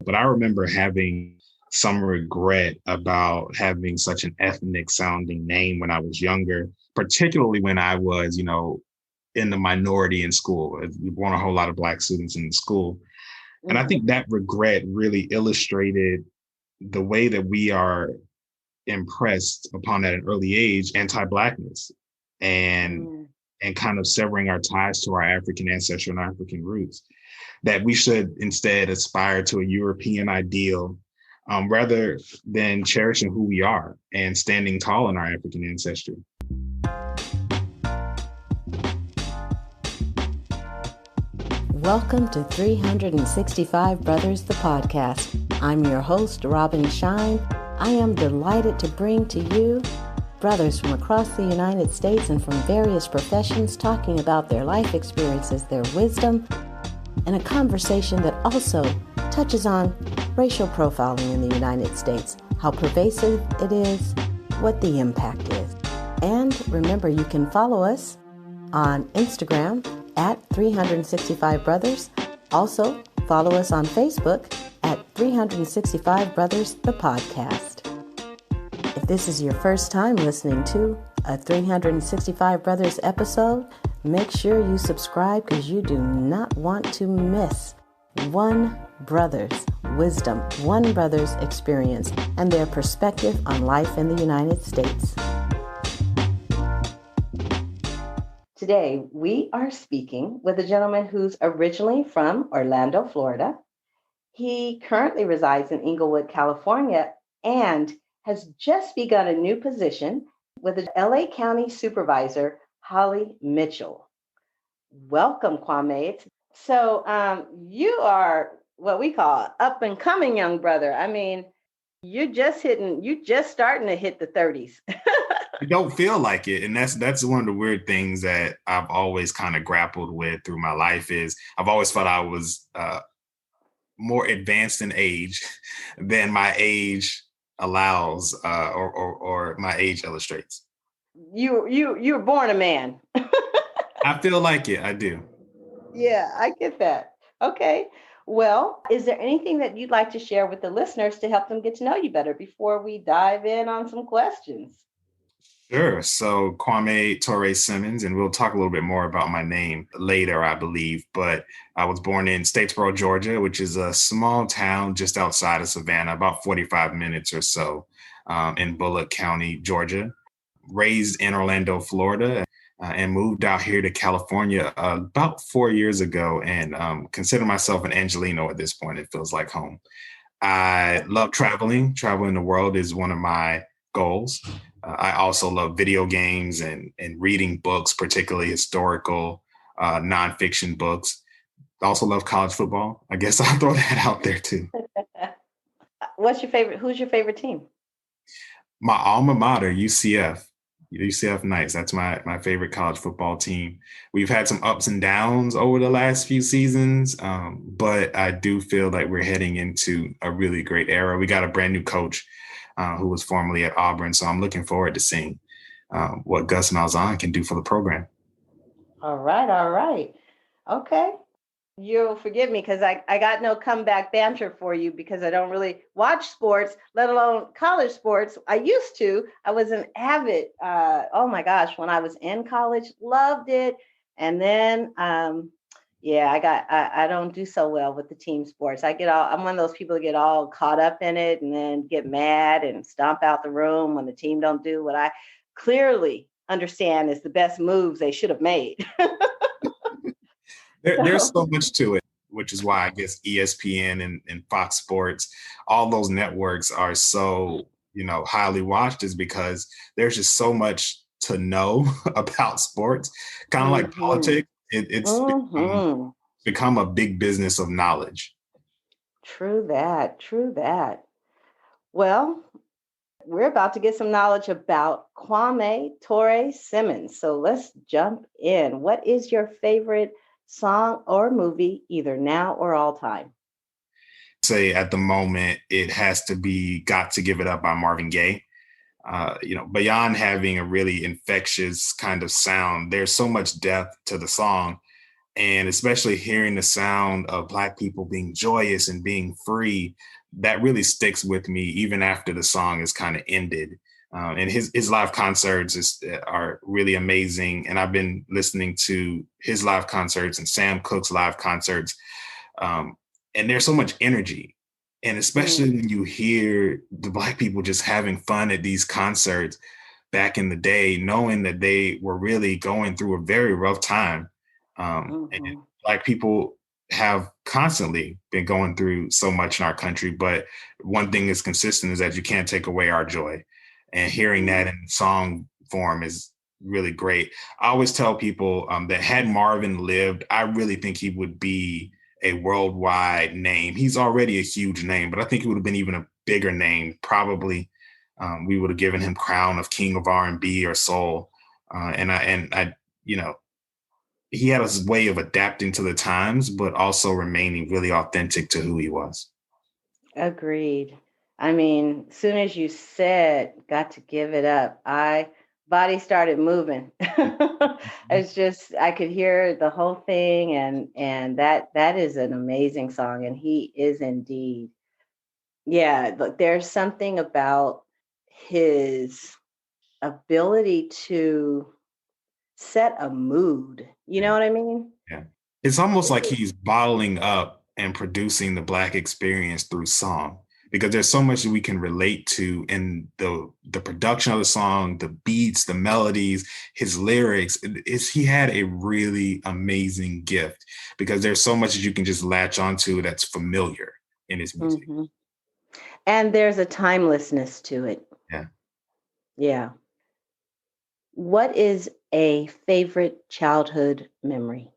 But I remember having some regret about having such an ethnic sounding name when I was younger, particularly when I was, in the minority in school. We weren't a whole lot of Black students in the school. And I think that regret really illustrated the way that we are impressed upon at an early age, anti-Blackness and kind of severing our ties to our African ancestry and African roots, that we should instead aspire to a European ideal rather than cherishing who we are and standing tall in our African ancestry. Welcome to 365 Brothers, the podcast. I'm your host, Robin Shine. I am delighted to bring to you brothers from across the United States and from various professions talking about their life experiences, their wisdom, and a conversation that also touches on racial profiling in the United States, how pervasive it is, what the impact is. And remember, you can follow us on Instagram at 365 Brothers. Also, follow us on Facebook at 365 Brothers, the podcast. If this is your first time listening to a 365 Brothers episode, make sure you subscribe because you do not want to miss one brother's wisdom, one brother's experience, and their perspective on life in the United States. Today, we are speaking with a gentleman who's originally from Orlando, Florida. He currently resides in Inglewood, California, and has just begun a new position with the LA County Supervisor, Holly Mitchell. Welcome, Kwame. So you are what we call up and coming young brother. I mean, you're just starting to hit the 30s. I don't feel like it. And that's one of the weird things that I've always kind of grappled with through my life is I've always thought I was more advanced in age than my age allows or my age illustrates. You were born a man. I feel like it. I do. Yeah, I get that. Okay. Well, is there anything that you'd like to share with the listeners to help them get to know you better before we dive in on some questions? Sure. So Kwame Simmons, and we'll talk a little bit more about my name later, I believe. But I was born in Statesboro, Georgia, which is a small town just outside of Savannah, about 45 minutes or so in Bullock County, Georgia. Raised in Orlando, Florida, and moved out here to California about 4 years ago and consider myself an Angelino at this point. It feels like home. I love traveling. Traveling the world is one of my goals. I also love video games and reading books, particularly historical nonfiction books. I also love college football. I guess I'll throw that out there too. Who's your favorite team? My alma mater, UCF Knights. That's my favorite college football team. We've had some ups and downs over the last few seasons, but I do feel like we're heading into a really great era. We got a brand new coach who was formerly at Auburn. So I'm looking forward to seeing what Gus Malzahn can do for the program. All right. Okay. You'll forgive me because I got no comeback banter for you because I don't really watch sports, let alone college sports. I used to. I was an avid, oh my gosh, when I was in college, loved it. And then I don't do so well with the team sports. I'm one of those people that get all caught up in it and then get mad and stomp out the room when the team don't do what I clearly understand is the best moves they should have made. There's so much to it, which is why I guess ESPN and Fox Sports, all those networks are so, highly watched is because there's just so much to know about sports, kind of like politics. It's become a big business of knowledge. True that. Well, we're about to get some knowledge about Kwame Simmons. So let's jump in. What is your favorite song or movie, either now or all time? Say at the moment, it has to be Got to Give It Up by Marvin Gaye. Beyond having a really infectious kind of sound, there's so much depth to the song. And especially hearing the sound of Black people being joyous and being free, that really sticks with me even after the song is kind of ended. And his live concerts are really amazing. And I've been listening to his live concerts and Sam Cooke's live concerts. And there's so much energy. And especially when you hear the Black people just having fun at these concerts back in the day, knowing that they were really going through a very rough time. And Black people have constantly been going through so much in our country, but one thing is consistent is that you can't take away our joy. And hearing that in song form is really great. I always tell people that had Marvin lived, I really think he would be a worldwide name. He's already a huge name, but I think it would have been even a bigger name. Probably we would have given him crown of King of R&B or soul. And I, you know, he had a way of adapting to the times, but also remaining really authentic to who he was. Agreed. I mean, soon as you said got to give it up, I body started moving. It's just I could hear the whole thing, and that is an amazing song, and he is indeed. Yeah, look, there's something about his ability to set a mood. You know what I mean? Yeah. It's almost like he's bottling up and producing the Black experience through song, because there's so much that we can relate to in the production of the song, the beats, the melodies, his lyrics. He had a really amazing gift, because there's so much that you can just latch onto that's familiar in his music. And there's a timelessness to it. Yeah. Yeah. What is a favorite childhood memory?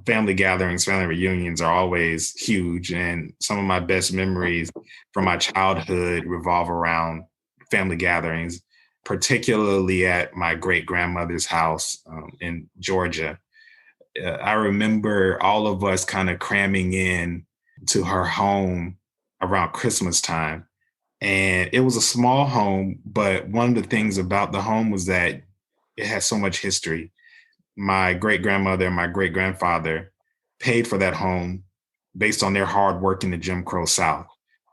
Family gatherings, family reunions are always huge. And some of my best memories from my childhood revolve around family gatherings, particularly at my great grandmother's house in Georgia. I remember all of us kind of cramming in to her home around Christmas time. And it was a small home, but one of the things about the home was that it has so much history. My great grandmother and my great grandfather paid for that home based on their hard work in the Jim Crow South.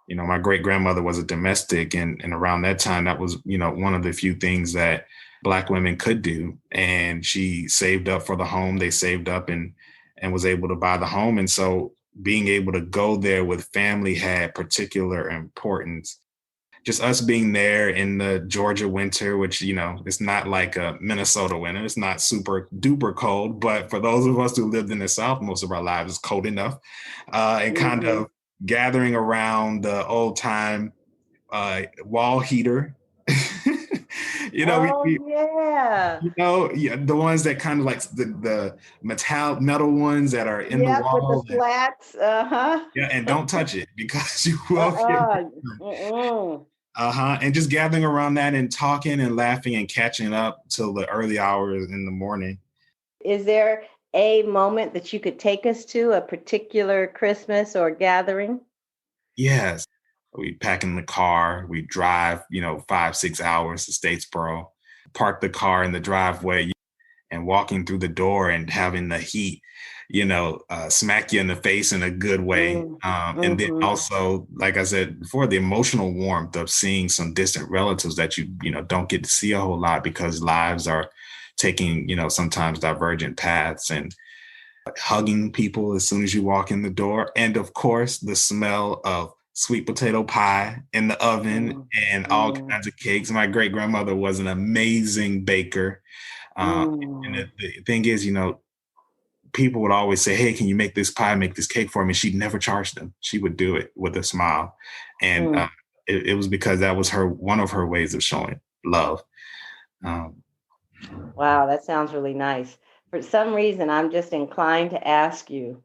You know, my great grandmother was a domestic, and around that time, that was, you know, one of the few things that Black women could do. And she saved up for the home. They saved up and was able to buy the home. And so being able to go there with family had particular importance. Just us being there in the Georgia winter, which, you know, it's not like a Minnesota winter. It's not super duper cold, but for those of us who lived in the South most of our lives, it's cold enough. And kind of gathering around the old time wall heater. Yeah. You know, yeah, the ones that kind of like the metal ones that are in the With the wall. slats. Yeah, and don't touch it because you will get. And just gathering around that and talking and laughing and catching up till the early hours in the morning. Is there a moment that you could take us to, a particular Christmas or gathering? Yes. We pack in the car, we drive, 5-6 hours to Statesboro, park the car in the driveway, and walking through the door and having the heat, smack you in the face in a good way. And then also, like I said before, the emotional warmth of seeing some distant relatives that you don't get to see a whole lot because lives are taking, sometimes divergent paths, and hugging people as soon as you walk in the door. And of course, the smell of sweet potato pie in the oven and all kinds of cakes. My great grandmother was an amazing baker. And the thing is, people would always say, "Hey, can you make this pie, make this cake for me?" She'd never charge them. She would do it with a smile. And it was because that was one of her ways of showing love. Wow, that sounds really nice. For some reason, I'm just inclined to ask you,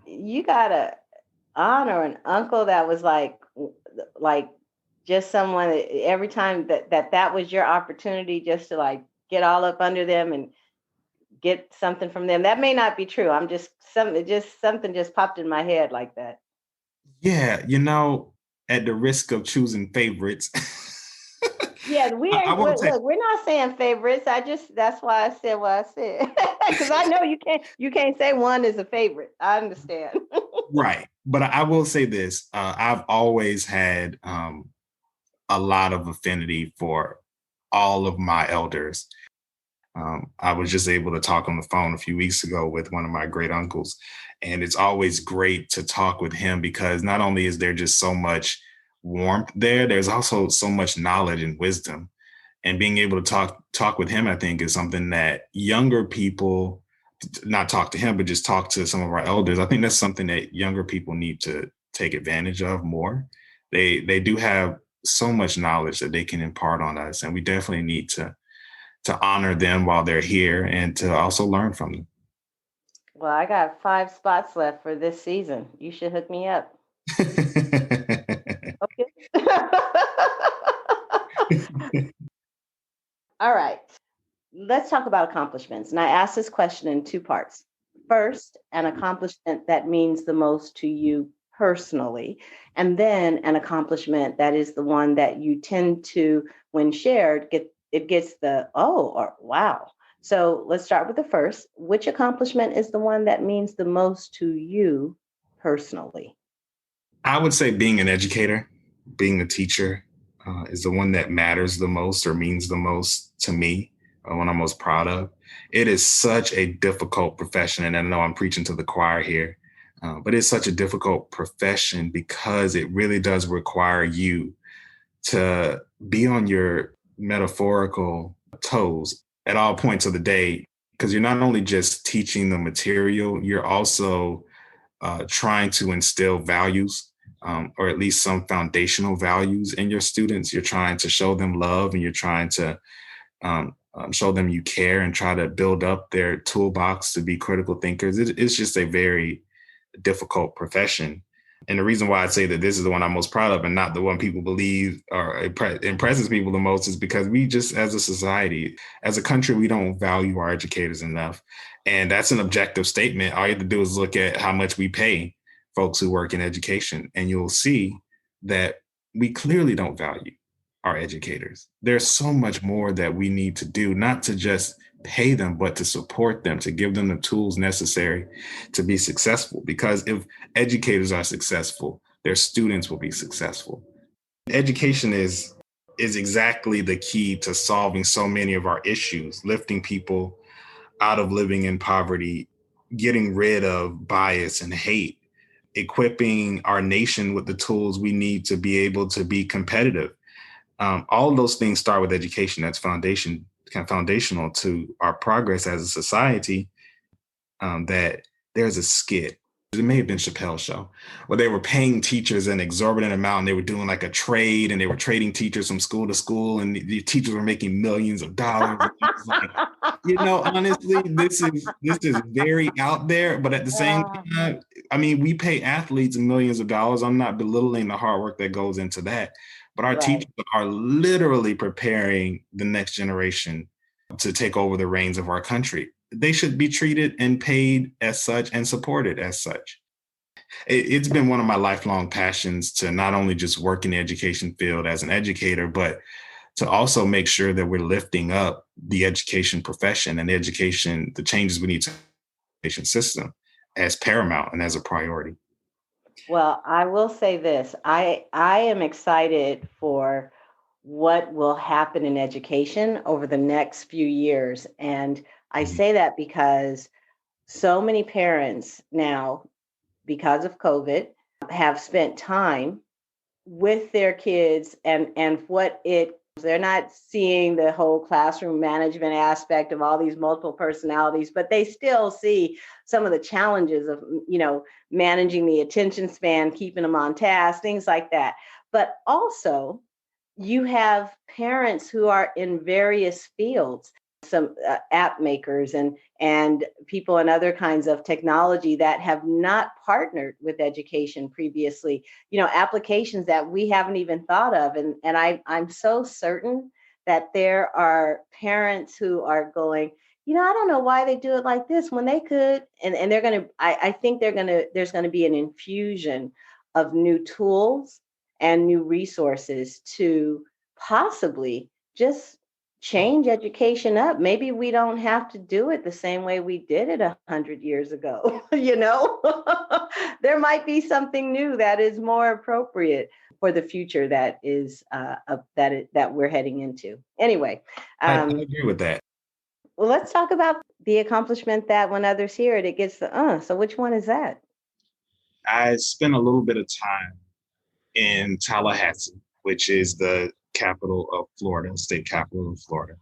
you got a aunt or an uncle that was like just someone that every time that was your opportunity just to like get all up under them and get something from them. That may not be true. I'm just something just popped in my head like that. Yeah, at the risk of choosing favorites, Yeah, we I ain't won't say look, we're not saying favorites. That's why I said what I said. Because I know you can't say one is a favorite. I understand. right, but I will say this: I've always had a lot of affinity for all of my elders. I was just able to talk on the phone a few weeks ago with one of my great uncles, and it's always great to talk with him because not only is there just so much warmth there, there's also so much knowledge and wisdom. And being able to talk with him, I think, is something that younger people, not talk to him, but just talk to some of our elders. I think that's something that younger people need to take advantage of more. They do have so much knowledge that they can impart on us, and we definitely need to honor them while they're here and to also learn from them. Well, I got 5 spots left for this season. You should hook me up. Okay. All right. Let's talk about accomplishments. And I asked this question in 2 parts. First, an accomplishment that means the most to you personally, and then an accomplishment that is the one that you tend to, when shared, gets the oh or wow. So let's start with the first. Which accomplishment is the one that means the most to you personally? I would say being an educator, being a teacher, is the one that matters the most or means the most to me, one I'm most proud of. It is such a difficult profession. And I know I'm preaching to the choir here, but it's such a difficult profession because it really does require you to be on your metaphorical toes at all points of the day. Because you're not only just teaching the material, you're also trying to instill values, or at least some foundational values in your students. You're trying to show them love and you're trying to show them you care and try to build up their toolbox to be critical thinkers. It's just a very difficult profession. And the reason why I say that this is the one I'm most proud of and not the one people believe or impresses people the most is because we just, as a society, as a country, we don't value our educators enough. And that's an objective statement. All you have to do is look at how much we pay folks who work in education, and you'll see that we clearly don't value our educators. There's so much more that we need to do, not to just pay them, but to support them, to give them the tools necessary to be successful. Because if educators are successful, their students will be successful. Education is exactly the key to solving so many of our issues, lifting people out of living in poverty, getting rid of bias and hate, equipping our nation with the tools we need to be able to be competitive. All of those things start with education. That's kind of foundational to our progress as a society. That there's a skit. It may have been Chappelle's show where they were paying teachers an exorbitant amount and they were doing like a trade and they were trading teachers from school to school and the teachers were making millions of dollars. Like, honestly, this is very out there, but at the same Ah, time, I mean, we pay athletes millions of dollars. I'm not belittling the hard work that goes into that, but our right. teachers are literally preparing the next generation to take over the reins of our country. They should be treated and paid as such and supported as such. It's been one of my lifelong passions to not only just work in the education field as an educator, but to also make sure that we're lifting up the education profession and the changes we need to the education system as paramount and as a priority. Well, I will say this. I am excited for what will happen in education over the next few years. And I Mhm. say that because so many parents now, because of COVID, have spent time with their kids and what it they're not seeing the whole classroom management aspect of all these multiple personalities, but they still see some of the challenges of managing the attention span, keeping them on task, things like that. But also you have parents who are in various fields, some app makers and people in other kinds of technology that have not partnered with education previously, applications that we haven't even thought of. And I'm so certain that there are parents who are going, I don't know why they do it like this when they could. And they're going to, I think there's going to be an infusion of new tools and new resources to possibly just change education up. Maybe we don't have to do it the same way we did it 100 years ago. There might be something new that is more appropriate for the future that is that we're heading into. Anyway, I agree with that. well, let's talk about the accomplishment that when others hear it, it gets the. So which one is that? I spent a little bit of time in Tallahassee, which is the capital of Florida, state capital of Florida.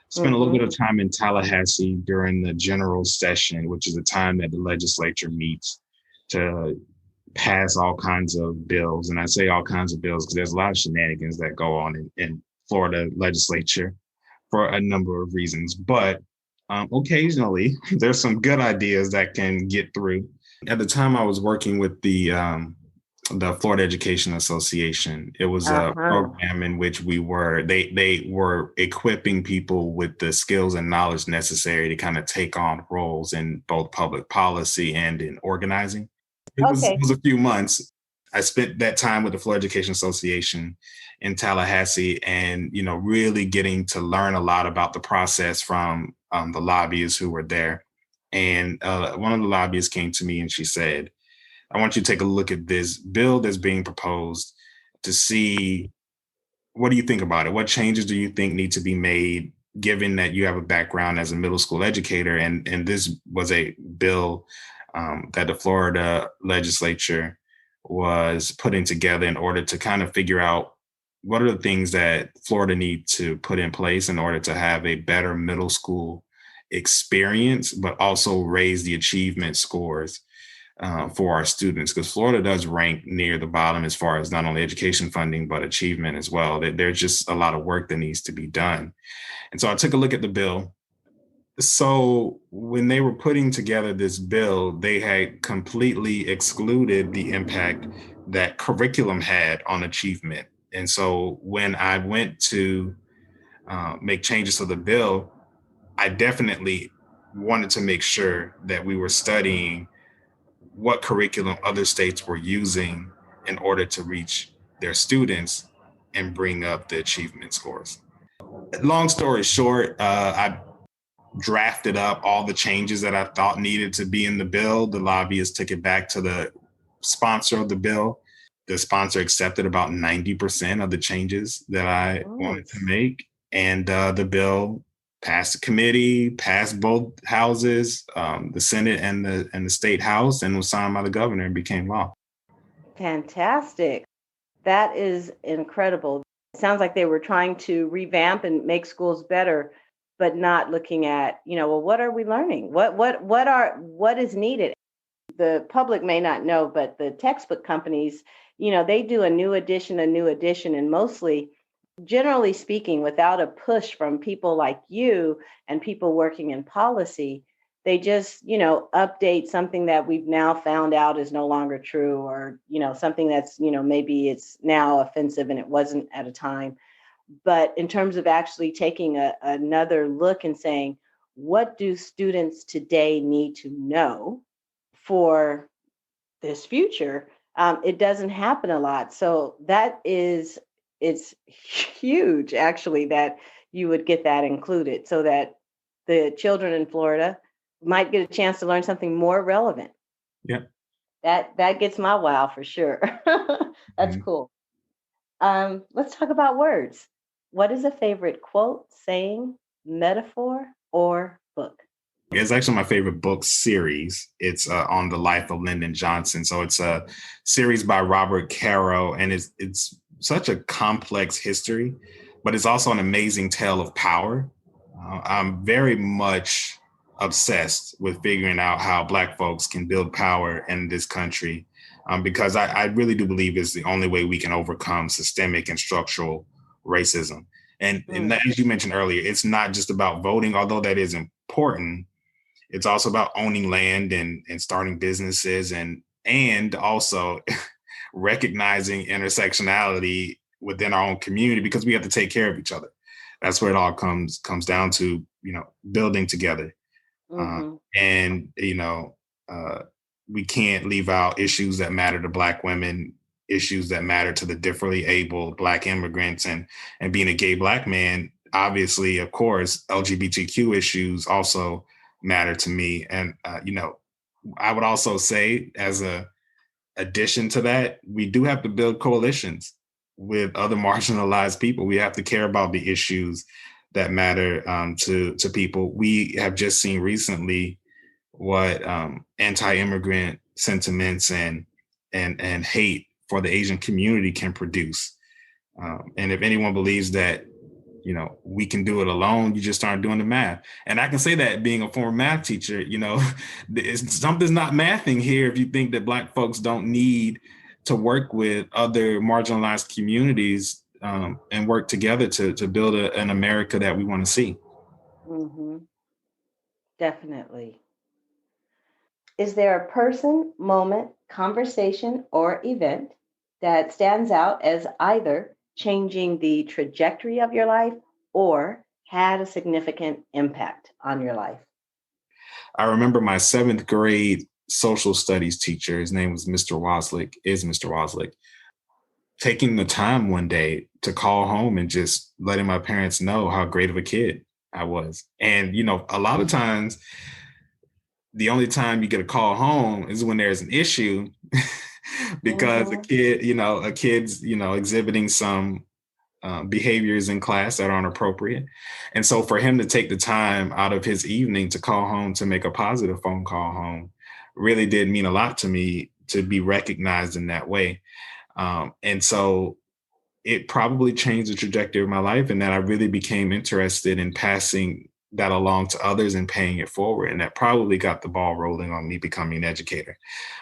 Spent a little bit of time in Tallahassee during the general session, which is the time that the legislature meets to pass all kinds of bills. And I say all kinds of bills because there's a lot of shenanigans that go on in Florida legislature for a number of reasons. But occasionally, there's some good ideas that can get through. At the time, I was working with the Florida Education Association. It was a program in which they were equipping people with the skills and knowledge necessary to kind of take on roles in both public policy and in organizing. It was a few months. I spent that time with the Florida Education Association in Tallahassee and, really getting to learn a lot about the process from the lobbyists who were there. And one of the lobbyists came to me and she said, I want you to take a look at this bill that's being proposed to see, what do you think about it? What changes do you think need to be made, given that you have a background as a middle school educator? And this was a bill that the Florida legislature was putting together in order to kind of figure out what are the things that Florida needs to put in place in order to have a better middle school experience, but also raise the achievement scores for our students, because Florida does rank near the bottom as far as not only education funding, but achievement as well. There's just a lot of work that needs to be done. And so I took a look at the bill. So when they were putting together this bill, they had completely excluded the impact that curriculum had on achievement. And so when I went to make changes to the bill, I definitely wanted to make sure that we were studying what curriculum other states were using in order to reach their students and bring up the achievement scores. Long story short, I drafted up all the changes that I thought needed to be in the bill. The lobbyists took it back to the sponsor of the bill. The sponsor accepted about 90% of the changes that I wanted to make. And the bill passed the committee, passed both houses, the Senate and the state house, and was signed by the governor and became law. Fantastic. That is incredible. It sounds like they were trying to revamp and make schools better, but not looking at, well, what are we learning? What is needed? The public may not know, but the textbook companies, they do a new edition, and mostly, generally speaking, without a push from people like you and people working in policy, they just, update something that we've now found out is no longer true, or, something that's, maybe it's now offensive and it wasn't at a time. But in terms of actually taking another look and saying, what do students today need to know for this future? It doesn't happen a lot. So it's huge, actually, that you would get that included so that the children in Florida might get a chance to learn something more relevant. Yeah. That gets my wow for sure. That's cool. Let's talk about words. What is a favorite quote, saying, metaphor, or book? It's actually my favorite book series. It's on the life of Lyndon Johnson. So it's a series by Robert Caro, and it's such a complex history, but it's also an amazing tale of power. I'm very much obsessed with figuring out how Black folks can build power in this country, because I really do believe it's the only way we can overcome systemic and structural racism. And as you mentioned earlier, it's not just about voting, although that is important. It's also about owning land and starting businesses and also recognizing intersectionality within our own community, because we have to take care of each other. That's where it all comes down to, building together. And we can't leave out issues that matter to Black women, issues that matter to the differently abled Black immigrants, and being a gay Black man, obviously, of course, LGBTQ issues also matter to me. And, I would also say, as a addition to that, we do have to build coalitions with other marginalized people. We have to care about the issues that matter to people. We have just seen recently what anti-immigrant sentiments and hate for the Asian community can produce. And if anyone believes that, we can do it alone, you just aren't doing the math. And I can say that being a former math teacher, something's not mathing here if you think that Black folks don't need to work with other marginalized communities and work together to build an America that we want to see. Mm-hmm. Definitely. Is there a person, moment, conversation, or event that stands out as either changing the trajectory of your life or had a significant impact on your life? I remember my 7th grade social studies teacher, his name was Mr. Wozlick, taking the time one day to call home and just letting my parents know how great of a kid I was. And, a lot of times, the only time you get a call home is when there's an issue because Mm-hmm. a kid's, exhibiting some behaviors in class that aren't appropriate. And so for him to take the time out of his evening to call home to make a positive phone call home really did mean a lot to me to be recognized in that way. And so it probably changed the trajectory of my life, and that I really became interested in passing that along to others and paying it forward. And that probably got the ball rolling on me becoming an educator.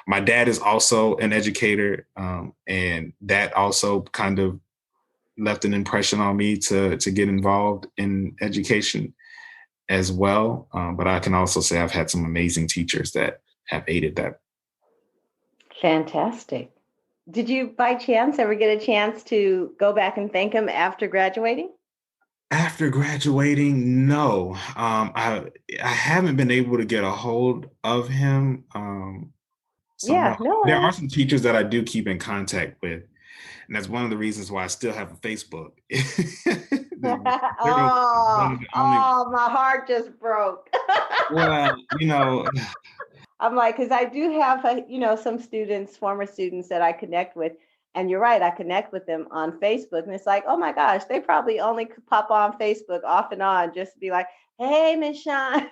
My dad is also an educator, and that also kind of left an impression on me to get involved in education as well. But I can also say I've had some amazing teachers that have aided that. Fantastic. Did you, by chance, ever get a chance to go back and thank him after graduating? After graduating, no. I haven't been able to get a hold of him. Yeah, no There are worries. some teachers that I do keep in contact with, and that's one of the reasons why I still have a Facebook. Literally one Oh, of the only. oh, my heart just broke. Well, I'm like, because I do have, some students, former students that I connect with. And you're right, I connect with them on Facebook. And it's like, oh my gosh, they probably only could pop on Facebook off and on just to be like, hey, Miss Sean.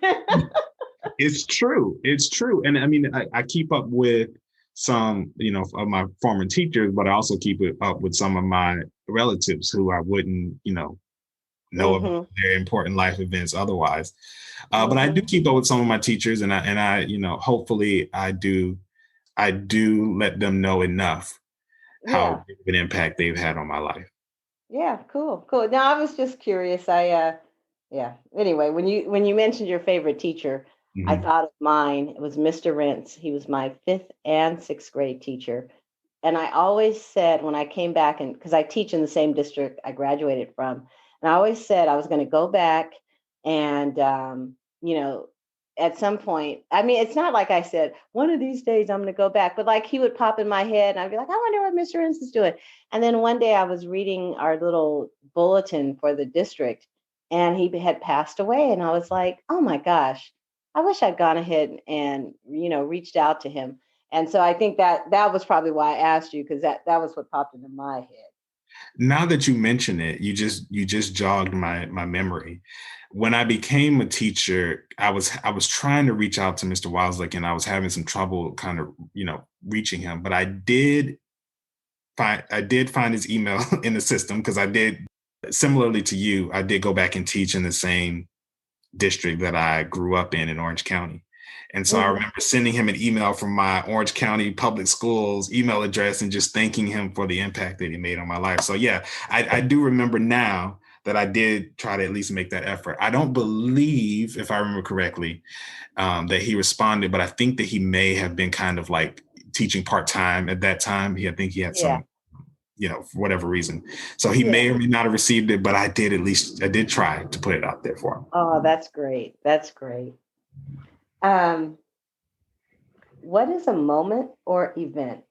It's true. It's true. And I mean, I keep up with some, of my former teachers, but I also keep it up with some of my relatives who I wouldn't, know about Hmm. their important life events otherwise. But I do Hmm. keep up with some of my teachers, and I, hopefully I do let them know enough how Yeah. big of an impact they've had on my life. Yeah. Cool. Cool. Now I was just curious. Yeah. Anyway, when you mentioned your favorite teacher, I Mhm. thought of mine. It was Mr. Rentz. He was my 5th and 6th grade teacher. And I always said when I came back, and because I teach in the same district I graduated from, and I always said I was going to go back and, at some point, I mean, it's not like I said, one of these days I'm going to go back, but like he would pop in my head and I'd be like, I wonder what Mr. Ince is doing. And then one day I was reading our little bulletin for the district and he had passed away. And I was like, oh my gosh, I wish I'd gone ahead and, reached out to him. And so I think that was probably why I asked you, because that was what popped into my head. Now that you mention it, you just jogged my memory. When I became a teacher, I was trying to reach out to Mr. Wozliak, and I was having some trouble kind of, reaching him. But I did find his email in the system, because I did, similarly to you, I did go back and teach in the same district that I grew up in Orange County. And so I Hmm. remember sending him an email from my Orange County Public Schools email address and just thanking him for the impact that he made on my life. So yeah, I do remember now that I did try to at least make that effort. I don't believe, if I remember correctly, that he responded, but I think that he may have been kind of like teaching part-time at that time. I think he had Yeah. some, for whatever reason. So he may Yeah. or may not have received it, but I did try to put it out there for him. Oh, that's great. That's great. Um, what is a moment or event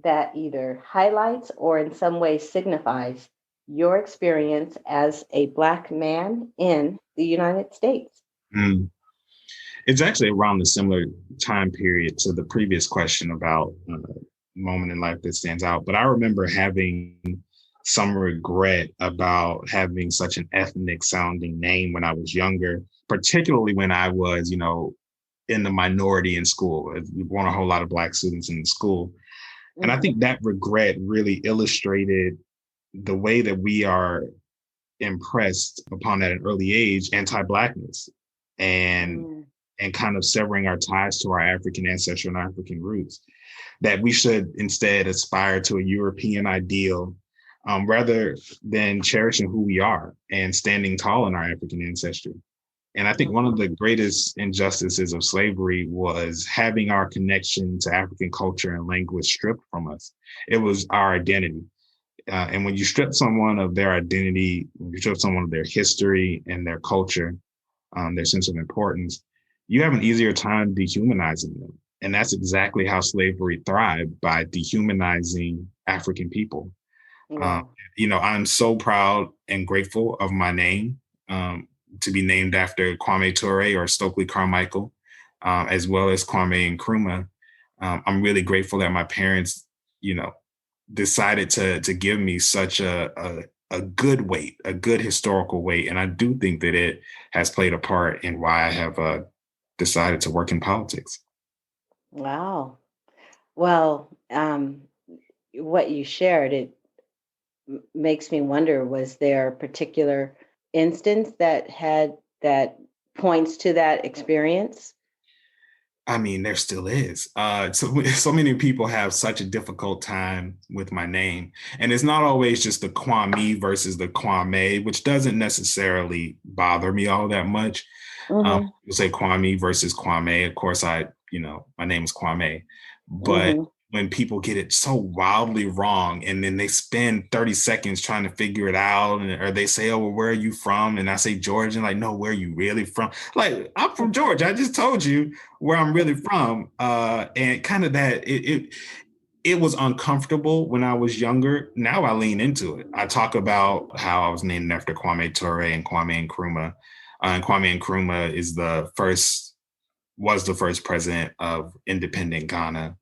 that either highlights or in some way signifies your experience as a Black man in the United States. Mm. It's actually around a similar time period to the previous question about moment in life that stands out. But I remember having some regret about having such an ethnic sounding name when I was younger, particularly when I was, in the minority in school. We weren't a whole lot of Black students in the school. And I think that regret really illustrated the way that we are impressed upon at an early age anti-Blackness and kind of severing our ties to our African ancestry and African roots, that we should instead aspire to a European ideal rather than cherishing who we are and standing tall in our African ancestry. And I think one of the greatest injustices of slavery was having our connection to African culture and language stripped from us. It was our identity. And when you strip someone of their identity, when you strip someone of their history and their culture, their sense of importance, you have an easier time dehumanizing them. And that's exactly how slavery thrived, by dehumanizing African people. Wow. I'm so proud and grateful of my name, to be named after Kwame Ture or Stokely Carmichael, as well as Kwame Nkrumah. I'm really grateful that my parents, decided to give me such a good weight, a good historical weight. And I do think that it has played a part in why I have decided to work in politics. Wow. Well, what you shared, it makes me wonder, was there a particular instance that points to that experience? I mean, there still is. So many people have such a difficult time with my name. And it's not always just the Kwame versus the Kwame, which doesn't necessarily bother me all that much. You say Kwame versus Kwame. Of course, my name is Kwame. But when people get it so wildly wrong and then they spend 30 seconds trying to figure it out, or they say, oh, well, where are you from? And I say Georgia, and like, no, where are you really from? Like, I'm from Georgia. I just told you where I'm really from. And kind of that, it was uncomfortable when I was younger. Now I lean into it. I talk about how I was named after Kwame Ture and Kwame Nkrumah. And Kwame Nkrumah was the first president of independent Ghana.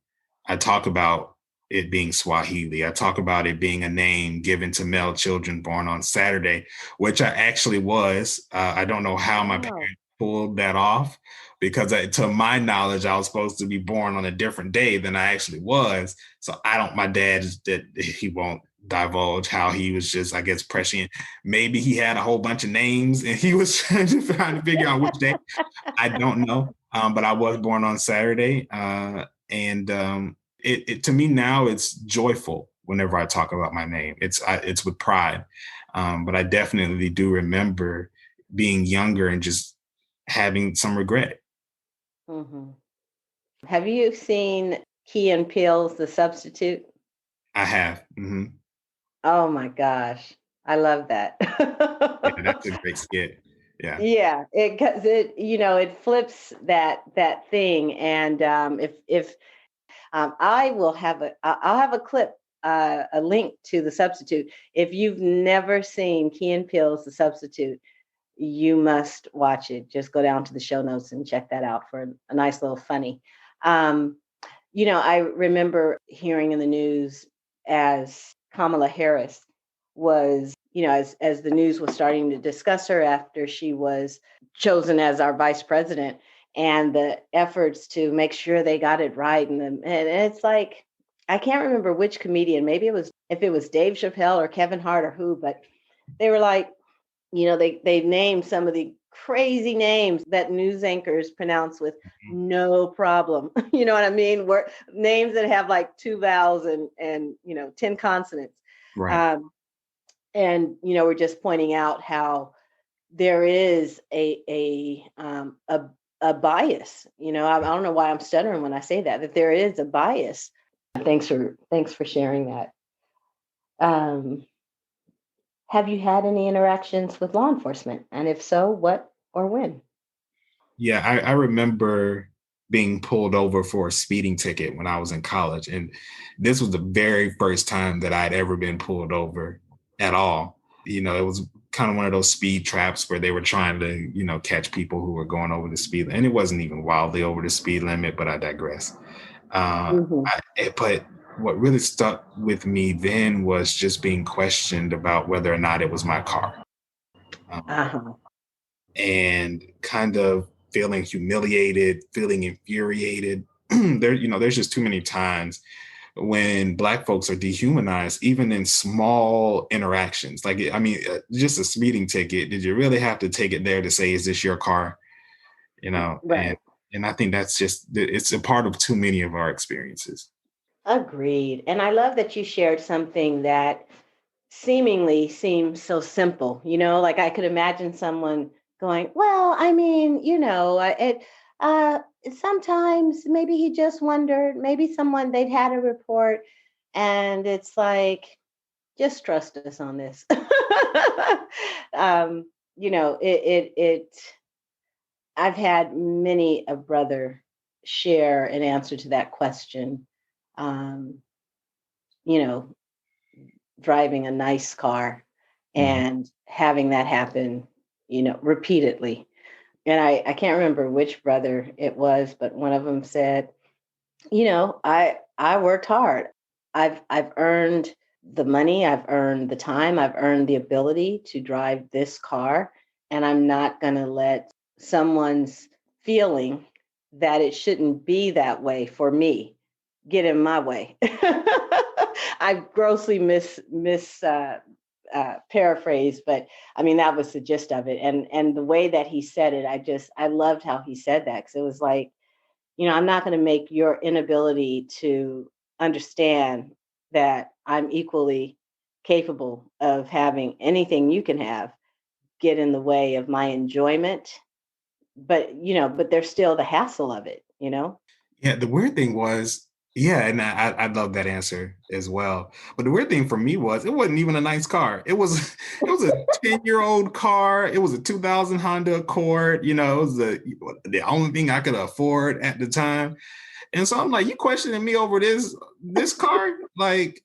I talk about it being Swahili. I talk about it being a name given to male children born on Saturday, which I actually was. I don't know how my parents pulled that off, because to my knowledge, I was supposed to be born on a different day than I actually was. So my dad, he won't divulge how he was just, I guess, prescient. Maybe he had a whole bunch of names and he was trying to figure out which day. I don't know. But I was born on Saturday. It to me now, it's joyful whenever I talk about my name. It's with pride. But I definitely do remember being younger and just having some regret. Have you seen Key and Peele's The Substitute? I have. Oh my gosh, I love that. Yeah, that's a great skit. Yeah. Yeah, it flips that thing, and if I'll have a clip, a link to The Substitute. If you've never seen Key and Peele's The Substitute, you must watch it. Just go down to the show notes and check that out for a nice little funny. I remember hearing in the news as Kamala Harris was, as the news was starting to discuss her after she was chosen as our vice president, and the efforts to make sure they got it right. And it's like, I can't remember which comedian, maybe if it was Dave Chappelle or Kevin Hart or who, but they were like, they named some of the crazy names that news anchors pronounce with no problem. You know what I mean? Where names that have like 2 vowels and 10 consonants. Right. We're just pointing out how there is a bias. I don't know why I'm stuttering when I say that there is a bias. Thanks for sharing that. Have you had any interactions with law enforcement? And if so, what or when? Yeah, I remember being pulled over for a speeding ticket when I was in college. And this was the very first time that I'd ever been pulled over at all. It was kind of one of those speed traps where they were trying to, catch people who were going over the speed. And it wasn't even wildly over the speed limit, but I digress. Mm-hmm. But what really stuck with me then was just being questioned about whether or not it was my car. Um, Uh-huh. and kind of feeling humiliated, feeling infuriated. There's just too many times when Black folks are dehumanized, even in small interactions. Like, I mean, just a speeding ticket. Did you really have to take it there to say, "Is this your car?" You know, and Right. and I think that's just it's a part of too many of our experiences. Agreed. And I love that you shared something that seemingly seems so simple, like I could imagine someone going, well, I mean, uh, sometimes maybe he just wondered, maybe someone they'd had a report and it's like, just trust us on this. I've had many a brother share an answer to that question. Um, you know, driving a nice car Mhm. and having that happen, repeatedly. And I can't remember which brother it was, but one of them said, I worked hard. I've earned the money, I've earned the time, I've earned the ability to drive this car, and I'm not going to let someone's feeling that it shouldn't be that way for me get in my way. I grossly paraphrase, but I mean that was the gist of it. And the way that he said it, I loved how he said that, because it was like, I'm not going to make your inability to understand that I'm equally capable of having anything you can have get in the way of my enjoyment. But there's still the hassle of it. Yeah, the weird thing was, yeah, and I love that answer as well. But the weird thing for me was it wasn't even a nice car. It was it was a 10-year-old car. It was a 2000 Honda Accord. It was the only thing I could afford at the time. And so I'm like, you questioning me over this car? Like,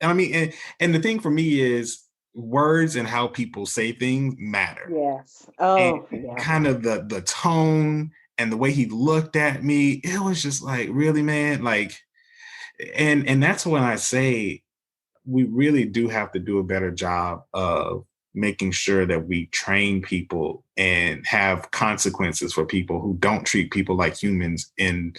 I mean, and the thing for me is words and how people say things matter. Yes. And Oh, yeah. kind of the tone and the way he looked at me, it was just like, really, man? Like, and that's when I say we really do have to do a better job of making sure that we train people and have consequences for people who don't treat people like humans in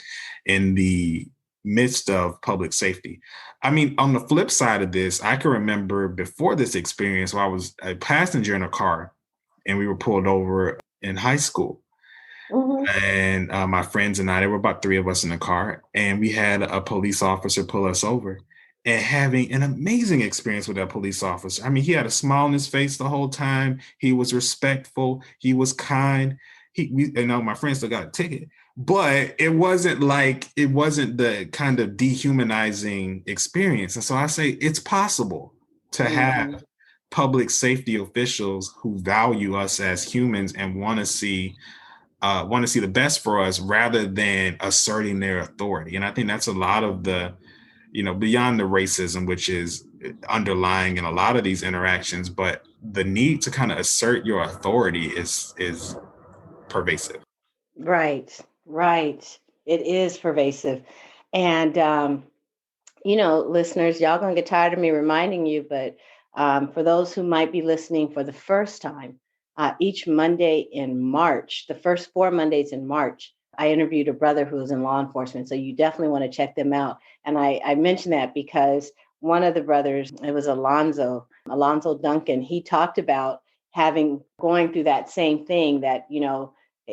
the midst of public safety. I mean, on the flip side of this, I can remember before this experience where I was a passenger in a car and we were pulled over in high school. Hmm. And my friends and I, there were about three of us in the car, and we had a police officer pull us over and having an amazing experience with that police officer. I mean, he had a smile on his face the whole time. He was respectful. He was kind. My friend still got a ticket, but it wasn't the kind of dehumanizing experience. And so I say it's possible to have Hmm. public safety officials who value us as humans and want to see the best for us rather than asserting their authority. And I think that's a lot of the, beyond the racism, which is underlying in a lot of these interactions, but the need to kind of assert your authority is pervasive. Right. Right. It is pervasive. And listeners, y'all gonna get tired of me reminding you, but for those who might be listening for the first time, each Monday in March, the first 4 Mondays in March, I interviewed a brother who was in law enforcement. So you definitely want to check them out. And I mentioned that because one of the brothers, it was Alonzo Duncan, he talked about having going through that same thing that,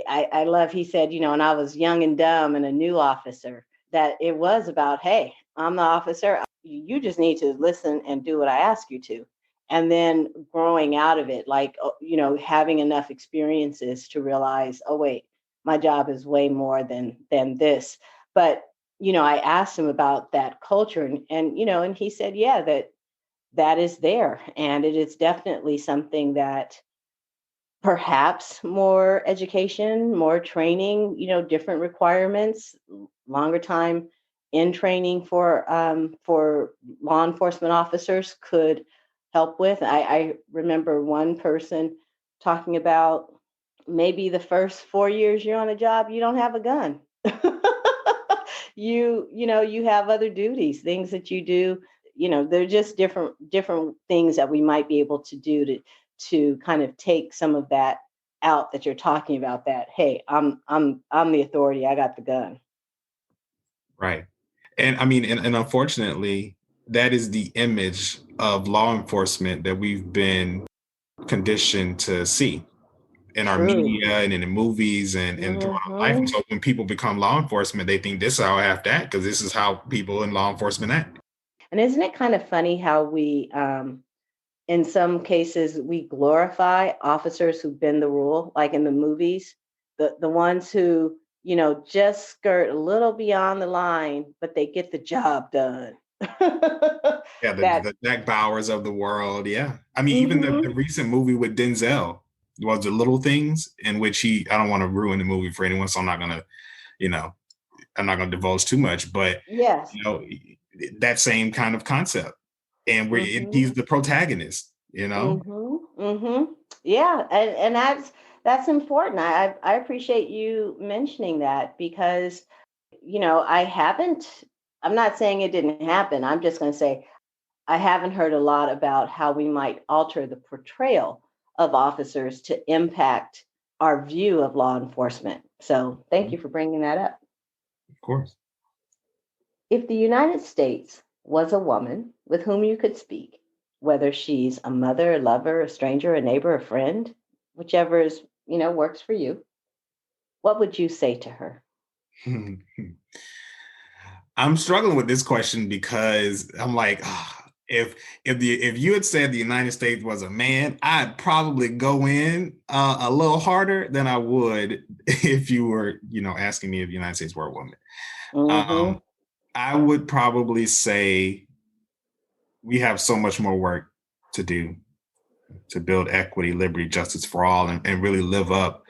I love, he said, and I was young and dumb and a new officer, that it was about, hey, I'm the officer. You just need to listen and do what I ask you to. And then growing out of it, like, having enough experiences to realize, oh, wait, my job is way more than this. But, I asked him about that culture and he said, yeah, that is there. And it is definitely something that perhaps more education, more training, different requirements, longer time in training for law enforcement officers could help with. I remember one person talking about maybe the first 4 years you're on a job, you don't have a gun. You have other duties, things that you do. They're just different things that we might be able to do to kind of take some of that out that you're talking about. That, hey, I'm the authority. I got the gun. Right. And I mean, and unfortunately, that is the image of law enforcement that we've been conditioned to see in our True. media and in the movies and throughout our life. And Hmm. so when people become law enforcement, they think this is how I have to act because this is how people in law enforcement act. And isn't it kind of funny how we, in some cases, we glorify officers who bend the rule, like in the movies, the ones who, just skirt a little beyond the line, but they get the job done. Yeah, That. the Jack Bowers of the world. Yeah. I mean, even the Hmm. recent movie with Denzel was The Little Things, in which I don't want to ruin the movie for anyone, so you know, I'm not going to divulge too much, but Yes. you know, that same kind of concept. And Hmm. he's the protagonist, you know? Hmm. Hmm. Yeah, and that's important. I appreciate you mentioning that because I haven't. I'm not saying it didn't happen. I'm just going to say I haven't heard a lot about how we might alter the portrayal of officers to impact our view of law enforcement. So thank Of you for bringing that up. course. If the United States was a woman with whom you could speak, whether she's a mother, a lover, a stranger, a neighbor, a friend, whichever is, works for you, what would you say to her? I'm struggling with this question because I'm like, if you had said the United States was a man, I'd probably go in a little harder than I would if you were, asking me if the United States were a woman. Hmm. Um, I would probably say we have so much more work to do to build equity, liberty, justice for all, and really live up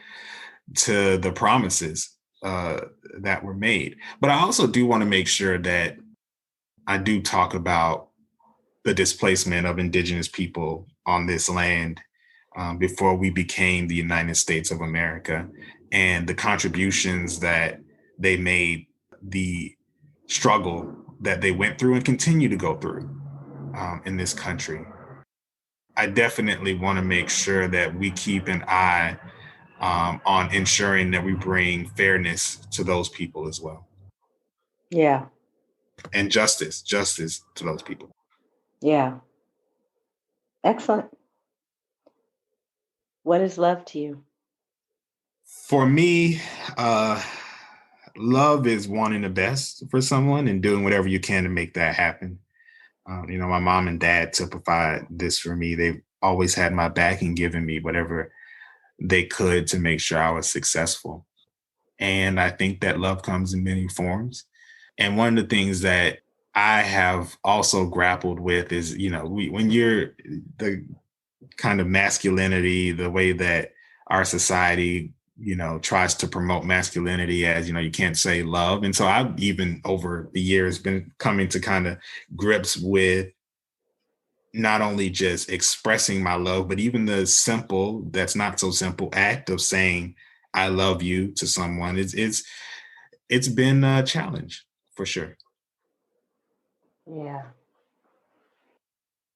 to the promises uh, that were made. But I also do want to make sure that I do talk about the displacement of indigenous people on this land before we became the United States of America and the contributions that they made, the struggle that they went through and continue to go through in this country. I definitely want to make sure that we keep an eye on ensuring that we bring fairness to those people as well, Yeah, and justice to those people. yeah. Excellent. What is love to you? For me, uh, love is wanting the best for someone and doing whatever you can to make that happen. My mom and dad typified this for me. They've always had my back and given me whatever they could to make sure I was successful. And I think that love comes in many forms. And one of the things that I have also grappled with is, when you're the kind of masculinity, the way that our society, tries to promote masculinity as, you can't say love. And so I've even over the years been coming to kind of grips with not only just expressing my love, but even the simple, that's not so simple act of saying I love you to someone. It's been a challenge for sure. Yeah.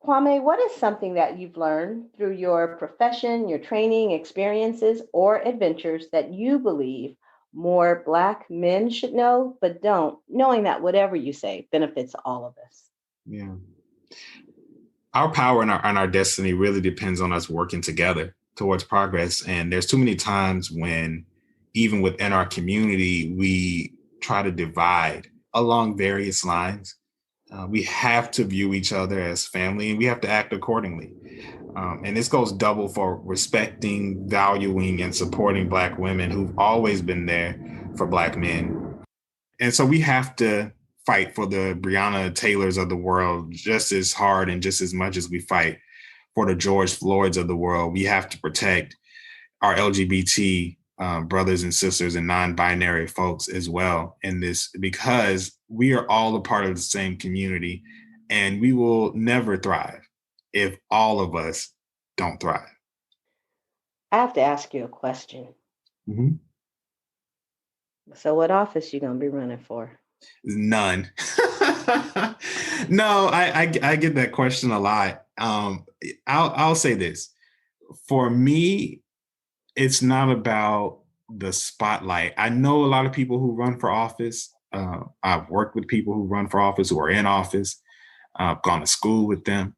Kwame, what is something that you've learned through your profession, your training, experiences, or adventures that you believe more Black men should know, but don't, knowing that whatever you say benefits all of us? Yeah. Our power and our destiny really depends on us working together towards progress. And there's too many times when, even within our community, we try to divide along various lines. We have to view each other as family and we have to act accordingly. And this goes double for respecting, valuing, and supporting Black women who've always been there for Black men. And so we have to fight for the Breonna Taylors of the world just as hard and just as much as we fight for the George Floyds of the world. We have to protect our LGBT brothers and sisters and non-binary folks as well in this, because we are all a part of the same community and we will never thrive if all of us don't thrive. I have to ask you a question. Mm-hmm. So what office you going to be running for? None. No, I get that question a lot. I'll say this. For me, it's not about the spotlight. I know a lot of people who run for office. I've worked with people who run for office, who are in office. I've gone to school with them.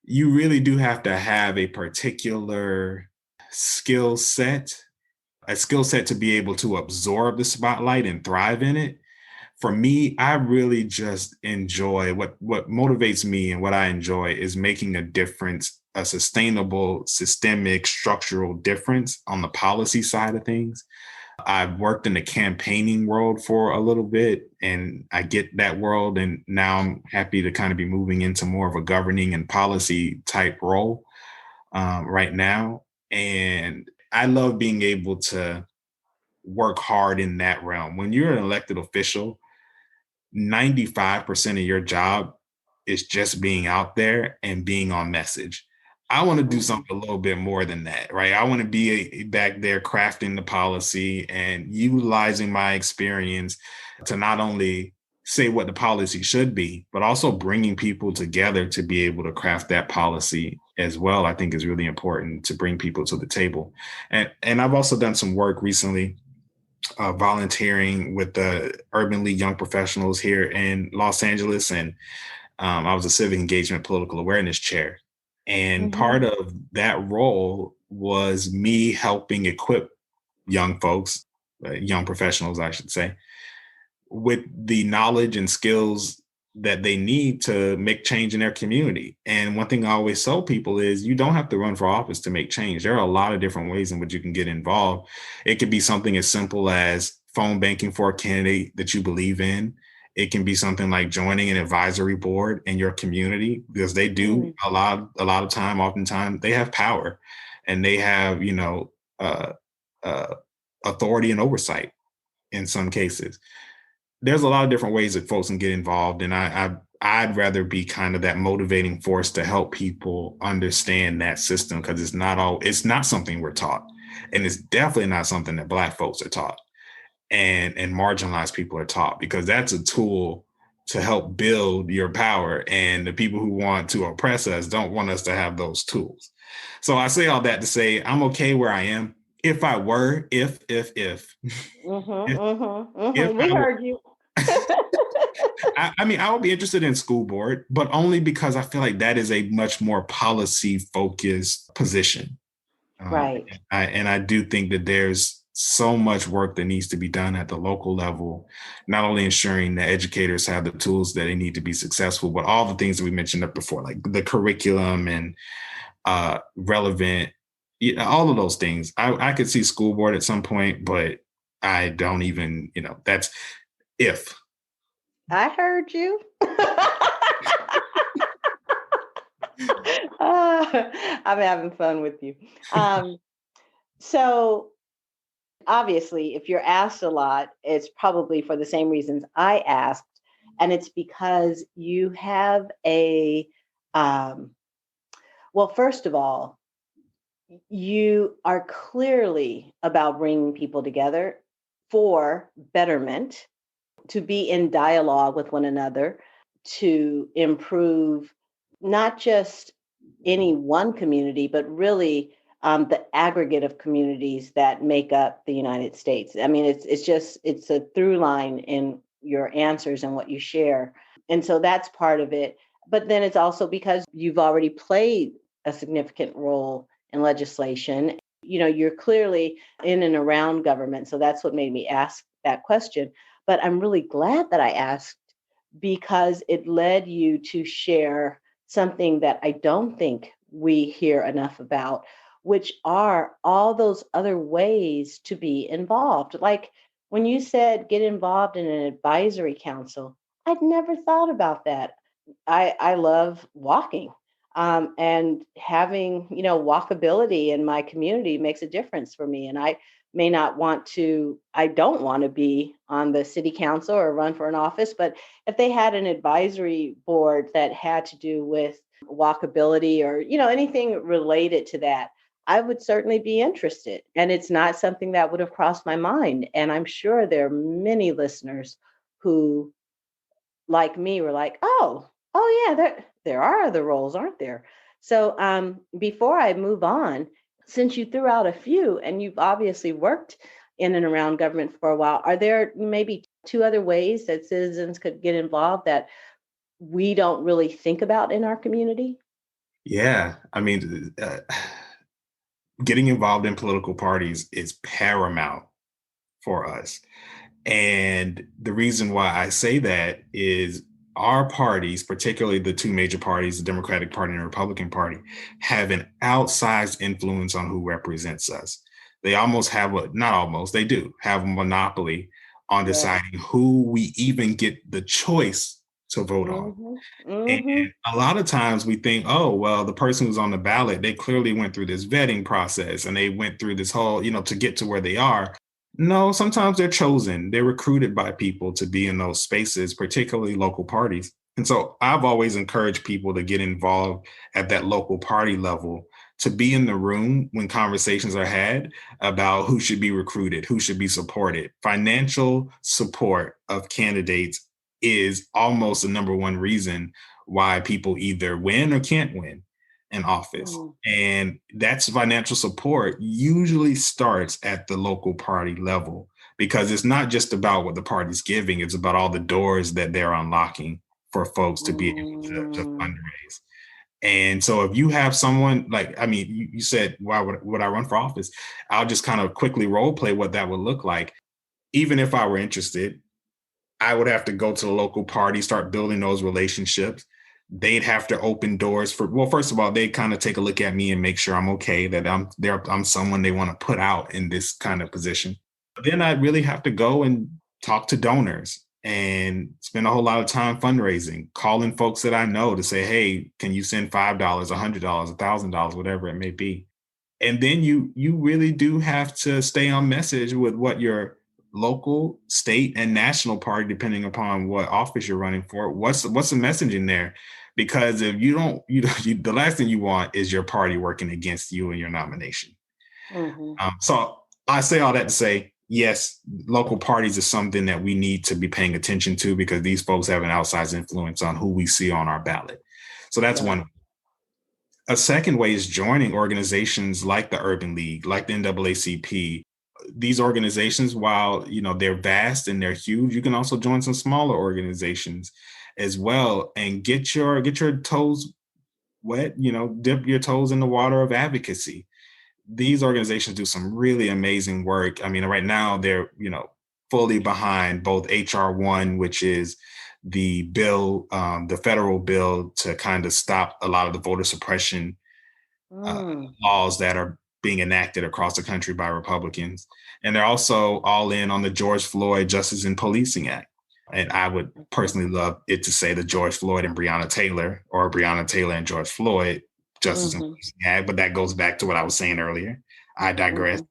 You really do have to have a particular skill set, a skill set to be able to absorb the spotlight and thrive in it. For me, I really just enjoy what motivates me, and what I enjoy is making a difference, a sustainable, systemic, structural difference on the policy side of things. I've worked in the campaigning world for a little bit, and I get that world. And now I'm happy to kind of be moving into more of a governing and policy type role right now. And I love being able to work hard in that realm. When you're an elected official, 95% of your job is just being out there and being on message. I want to do something a little bit more than that, right? I want to be back there crafting the policy and utilizing my experience to not only say what the policy should be, but also bringing people together to be able to craft that policy as well. I think is really important to bring people to the table. And I've also done some work recently volunteering with the Urban League Young Professionals here in Los Angeles. And I was a civic engagement political awareness chair. And part of that role was me helping equip young folks, young professionals, I should say, with the knowledge and skills that they need to make change in their community. And one thing I always tell people is you don't have to run for office to make change. There are a lot of different ways in which you can get involved. It could be something as simple as phone banking for a candidate that you believe in. It can be something like joining an advisory board in your community, because they do a lot of time, oftentimes they have power and they have, authority and oversight in some cases. There's a lot of different ways that folks can get involved. And I'd rather be kind of that motivating force to help people understand that system, because it's not something we're taught. And it's definitely not something that Black folks are taught and marginalized people are taught, because that's a tool to help build your power. And the people who want to oppress us don't want us to have those tools. So I say all that to say I'm okay where I am. If I were, if We heard you. I mean, I would be interested in school board, but only because I feel like that is a much more policy focused position. Right. And I do think that there's so much work that needs to be done at the local level, not only ensuring that educators have the tools that they need to be successful, but all the things that we mentioned up before, like the curriculum and relevant, all of those things. I could see school board at some point, but I don't even, that's if. I heard you. I'm having fun with you. So obviously, if you're asked a lot, it's probably for the same reasons I asked. And it's because you have well, first of all, you are clearly about bringing people together for betterment, to be in dialogue with one another, to improve not just any one community, but really the aggregate of communities that make up the United States. I mean, it's a through line in your answers and what you share. And so that's part of it. But then it's also because you've already played a significant role in legislation. You're clearly in and around government. So that's what made me ask that question. But I'm really glad that I asked, because it led you to share something that I don't think we hear enough about, which are all those other ways to be involved. Like when you said get involved in an advisory council, I'd never thought about that. I love walking. And having, walkability in my community makes a difference for me. And I don't want to be on the city council or run for an office, but if they had an advisory board that had to do with walkability or, anything related to that, I would certainly be interested. And it's not something that would have crossed my mind. And I'm sure there are many listeners who, like me, were like, oh yeah, there are other roles, aren't there? So before I move on, since you threw out a few and you've obviously worked in and around government for a while, are there maybe two other ways that citizens could get involved that we don't really think about in our community? Yeah, I mean, getting involved in political parties is paramount for us. And the reason why I say that is our parties, particularly the two major parties, the Democratic Party and the Republican Party, have an outsized influence on who represents us. They almost have not almost, they do have a monopoly on Yes. deciding who we even get the choice to vote on. Mm-hmm. And Mm-hmm. a lot of times we think, oh, well, the person who's on the ballot, they clearly went through this vetting process and they went through this whole, to get to where they are. No, sometimes they're chosen. They're recruited by people to be in those spaces, particularly local parties. And so I've always encouraged people to get involved at that local party level, to be in the room when conversations are had about who should be recruited, who should be supported. Financial support of candidates is almost the number one reason why people either win or can't win in office. Mm. And that's financial support usually starts at the local party level, because it's not just about what the party's giving, it's about all the doors that they're unlocking for folks to be able to Mm. fundraise. And so if you have someone like, I mean, you said, why would I run for office? I'll just kind of quickly role play what that would look like. Even if I were interested, I would have to go to the local party, start building those relationships. They'd have to open doors for, well, first of all, they kind of take a look at me and make sure I'm okay, that I'm someone they want to put out in this kind of position. But then I'd really have to go and talk to donors and spend a whole lot of time fundraising, calling folks that I know to say, hey, can you send $5, $100, $1,000, whatever it may be. And then you really do have to stay on message with what your local, state, and national party, depending upon what office you're running for. What's the message in there? Because if you don't, the last thing you want is your party working against you and your nomination. Mm-hmm. So I say all that to say, yes, local parties is something that we need to be paying attention to, because these folks have an outsized influence on who we see on our ballot. So that's Yeah. one. A second way is joining organizations like the Urban League, like the NAACP. These organizations, while they're vast and they're huge, you can also join some smaller organizations as well and get your toes wet. Dip your toes in the water of advocacy. These organizations do some really amazing work. I mean, right now they're fully behind both HR1, which is the bill, the federal bill to kind of stop a lot of the voter suppression Mm. laws that are being enacted across the country by Republicans. And they're also all in on the George Floyd Justice in Policing Act. And I would personally love it to say the George Floyd and Breonna Taylor, or Breonna Taylor and George Floyd Justice in Mm-hmm. Policing Act, but that goes back to what I was saying earlier. I digress.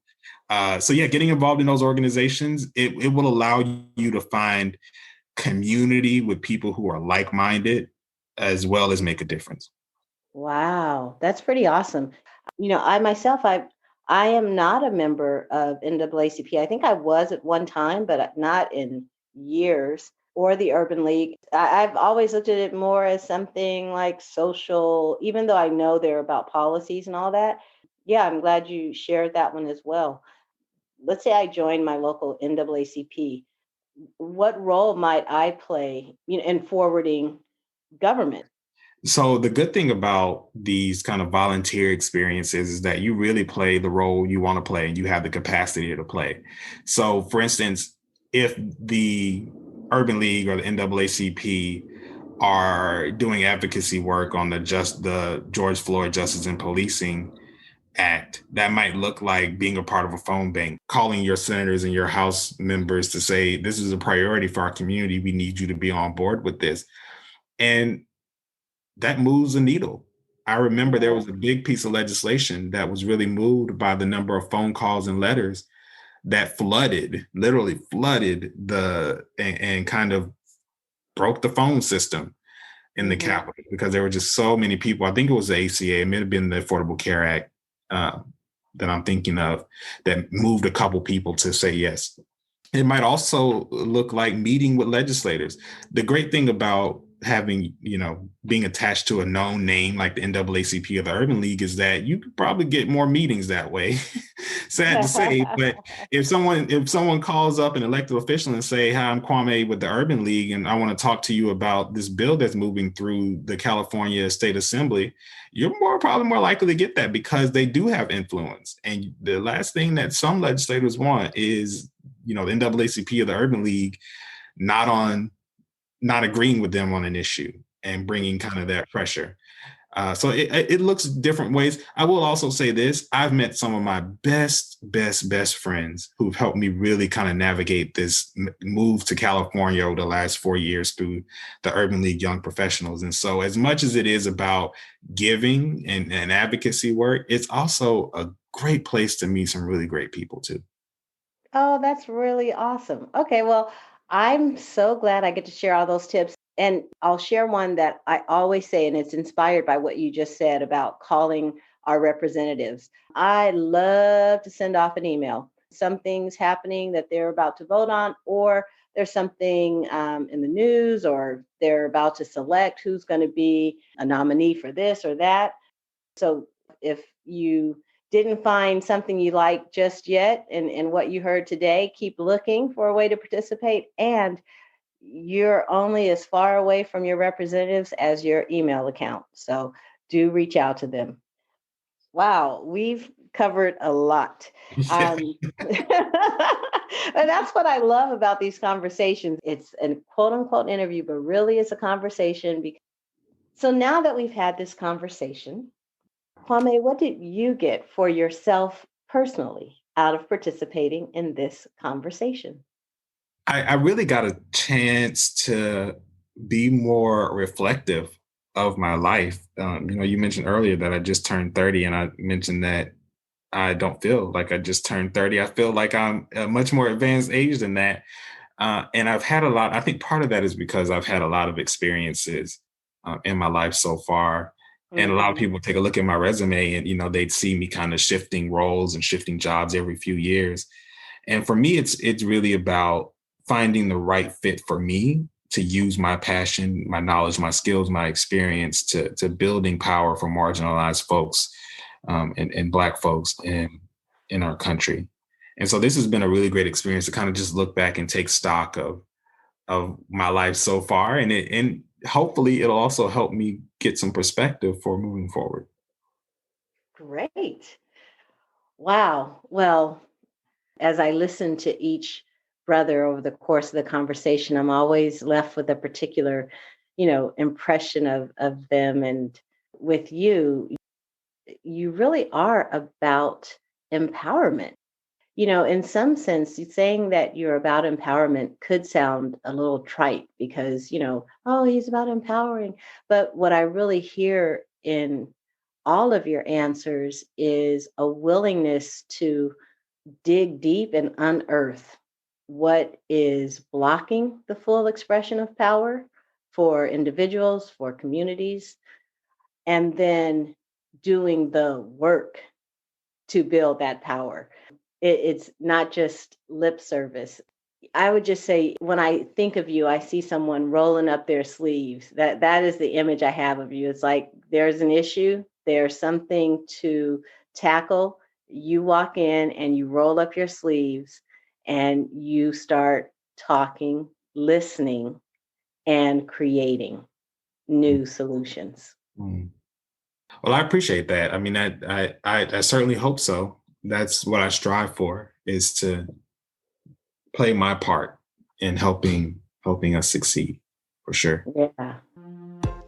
Mm-hmm. So yeah, getting involved in those organizations, it will allow you to find community with people who are like-minded, as well as make a difference. Wow, that's pretty awesome. I myself, I am not a member of NAACP. I think I was at one time, but not in years. Or the Urban League. I've always looked at it more as something like social, even though I know they're about policies and all that. Yeah, I'm glad you shared that one as well. Let's say I join my local NAACP. What role might I play, in forwarding government? So the good thing about these kind of volunteer experiences is that you really play the role you want to play and you have the capacity to play. So for instance, if the Urban League or the NAACP are doing advocacy work on the George Floyd Justice and Policing Act, that might look like being a part of a phone bank, calling your senators and your House members to say, this is a priority for our community. We need you to be on board with this. And that moves the needle. I remember there Yeah. was a big piece of legislation that was really moved by the number of phone calls and letters that literally flooded and kind of broke the phone system. in the Capitol because there were just so many people. I think it was the ACA, it may have been the Affordable Care Act that I'm thinking of that moved a couple people to say yes. It might also look like meeting with legislators. The great thing about having, being attached to a known name like the NAACP or the Urban League is that you could probably get more meetings that way. Sad to say, but if someone calls up an elected official and say, "Hi, I'm Kwame with the Urban League, and I want to talk to you about this bill that's moving through the California State Assembly," you're probably more likely to get that because they do have influence. And the last thing that some legislators want is, the NAACP or the Urban League not agreeing with them on an issue and bringing kind of that pressure. So it looks different ways. I will also say this. I've met some of my best friends who've helped me really kind of navigate this move to California over the last 4 years through the Urban League Young Professionals. And so as much as it is about giving and advocacy work, it's also a great place to meet some really great people too. Oh, that's really awesome. Okay, well, I'm so glad I get to share all those tips. And I'll share one that I always say, and it's inspired by what you just said about calling our representatives. I love to send off an email. Something's happening that they're about to vote on, or there's something in the news, or they're about to select who's going to be a nominee for this or that. So if you didn't find something you like just yet in what you heard today, keep looking for a way to participate. And you're only as far away from your representatives as your email account. So do reach out to them. Wow, we've covered a lot. And that's what I love about these conversations. It's a quote unquote interview, but really it's a conversation. So now that we've had this conversation, Kwame, what did you get for yourself personally out of participating in this conversation? I really got a chance to be more reflective of my life. You mentioned earlier that I just turned 30, and I mentioned that I don't feel like I just turned 30. I feel like I'm a much more advanced age than that. And I've had I think part of that is because I've had a lot of experiences in my life so far. And a lot of people take a look at my resume and, they'd see me kind of shifting roles and shifting jobs every few years. And for me, it's really about finding the right fit for me to use my passion, my knowledge, my skills, my experience to building power for marginalized folks and Black folks in our country. And so this has been a really great experience to kind of just look back and take stock of my life so far. And hopefully it'll also help me get some perspective for moving forward. Great. Wow. Well, as I listen to each brother over the course of the conversation, I'm always left with a particular, impression of them. And with you, you really are about empowerment. In some sense, saying that you're about empowerment could sound a little trite because, oh, he's about empowering. But what I really hear in all of your answers is a willingness to dig deep and unearth what is blocking the full expression of power for individuals, for communities, and then doing the work to build that power. It's not just lip service. I would just say, when I think of you, I see someone rolling up their sleeves. That is the image I have of you. It's like there's an issue, there's something to tackle. You walk in and you roll up your sleeves and you start talking, listening, and creating new solutions. Well, I appreciate that. I mean, I certainly hope so. That's what I strive for, is to play my part in helping us succeed, for sure. Yeah.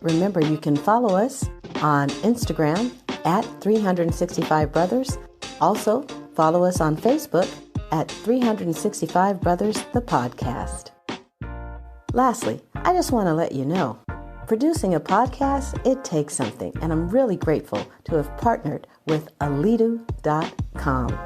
Remember, you can follow us on Instagram at 365 Brothers. Also, follow us on Facebook at 365 Brothers, the podcast. Lastly, I just want to let you know, producing a podcast, it takes something, and I'm really grateful to have partnered with alidu.com.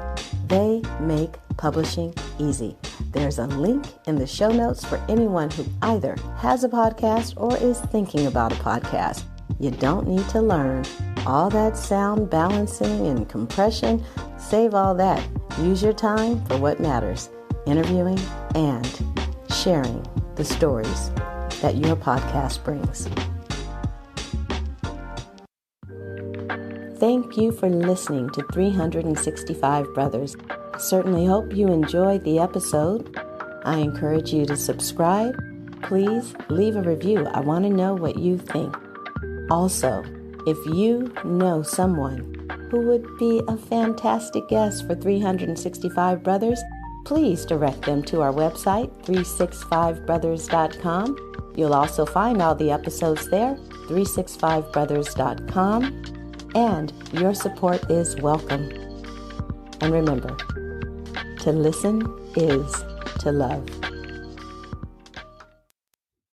They make publishing easy. There's a link in the show notes for anyone who either has a podcast or is thinking about a podcast. You don't need to learn all that sound balancing and compression. Save all that. Use your time for what matters, interviewing and sharing the stories that your podcast brings. Thank you for listening to 365 Brothers. I certainly hope you enjoyed the episode. I encourage you to subscribe. Please leave a review. I want to know what you think. Also, if you know someone who would be a fantastic guest for 365 Brothers, please direct them to our website, 365brothers.com. You'll also find all the episodes there, 365brothers.com. And your support is welcome. And remember, to listen is to love.